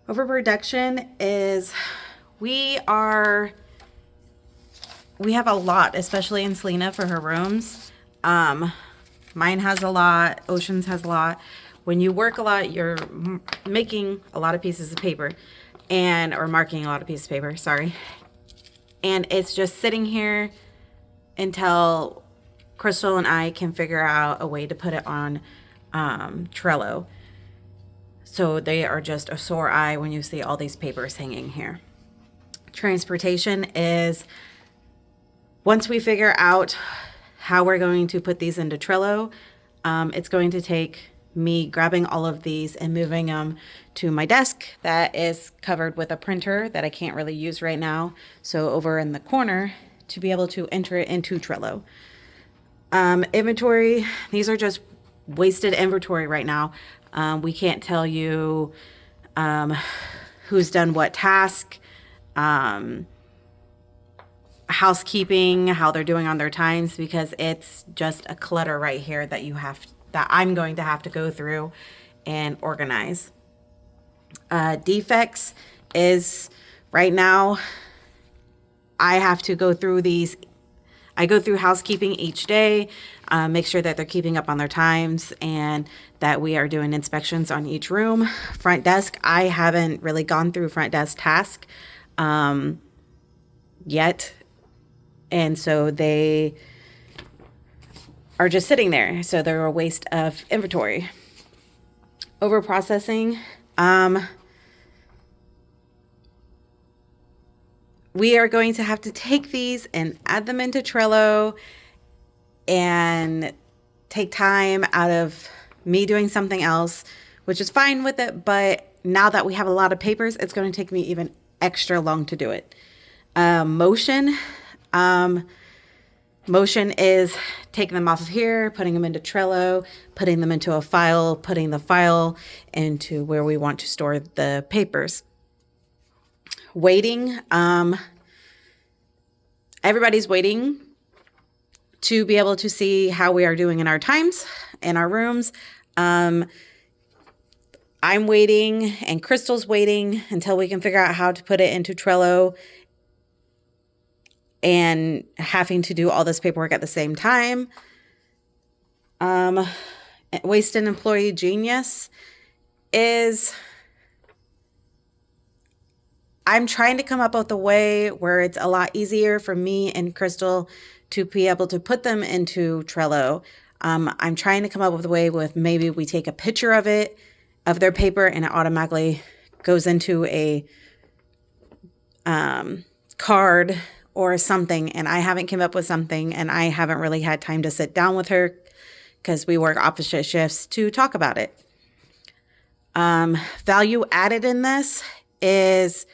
Overproduction is we are we have a lot, especially in Selena for her rooms. Mine has a lot, Ocean's has a lot. When you work a lot, you're making a lot of pieces of paper or marking a lot of pieces of paper, sorry. And it's just sitting here until Crystal and I can figure out a way to put it on Trello. So they are just a sore eye when you see all these papers hanging here. Transportation is once we figure out how we're going to put these into Trello, it's going to take me grabbing all of these and moving them to my desk that is covered with a printer that I can't really use right now. So over in the corner to be able to enter it into Trello. Inventory, these are just wasted inventory right now. We can't tell you who's done what task, housekeeping, how they're doing on their times, because it's just a clutter right here that I'm going to have to go through and organize. Defects is right now I have to go through these. I go through housekeeping each day, make sure that they're keeping up on their times and that we are doing inspections on each room. Front desk, I haven't really gone through front desk task yet. And so they are just sitting there. So they're a waste of inventory. Over processing. We are going to have to take these and add them into Trello and take time out of me doing something else, which is fine with it. But now that we have a lot of papers, it's going to take me even extra long to do it. Motion is taking them off of here, putting them into Trello, putting them into a file, putting the file into where we want to store the papers. Waiting. Everybody's waiting to be able to see how we are doing in our times, in our rooms. I'm waiting and Crystal's waiting until we can figure out how to put it into Trello and having to do all this paperwork at the same time. Wasted employee genius is I'm trying to come up with a way where it's a lot easier for me and Crystal to be able to put them into Trello. I'm trying to come up with a way with maybe we take a picture of it, of their paper, and it automatically goes into a card or something. And I haven't come up with something, and I haven't really had time to sit down with her because we work opposite shifts to talk about it. Value added in this is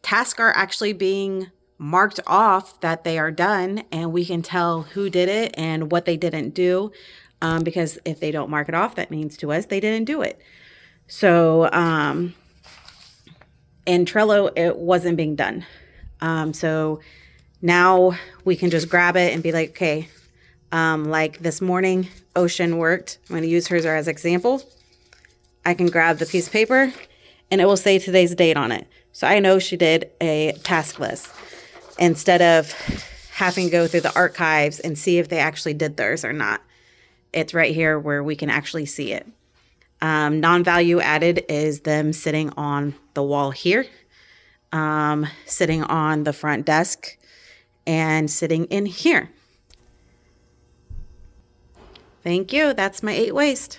tasks are actually being marked off that they are done, and we can tell who did it and what they didn't do, because if they don't mark it off, that means to us they didn't do it. So in Trello, it wasn't being done. So now we can just grab it and be like, okay, like this morning, Ocean worked. I'm going to use hers as an example. I can grab the piece of paper and it will say today's date on it. So I know she did a task list instead of having to go through the archives and see if they actually did theirs or not. It's right here where we can actually see it. Non-value added is them sitting on the wall here, sitting on the front desk, and sitting in here. Thank you. That's my 8 waste.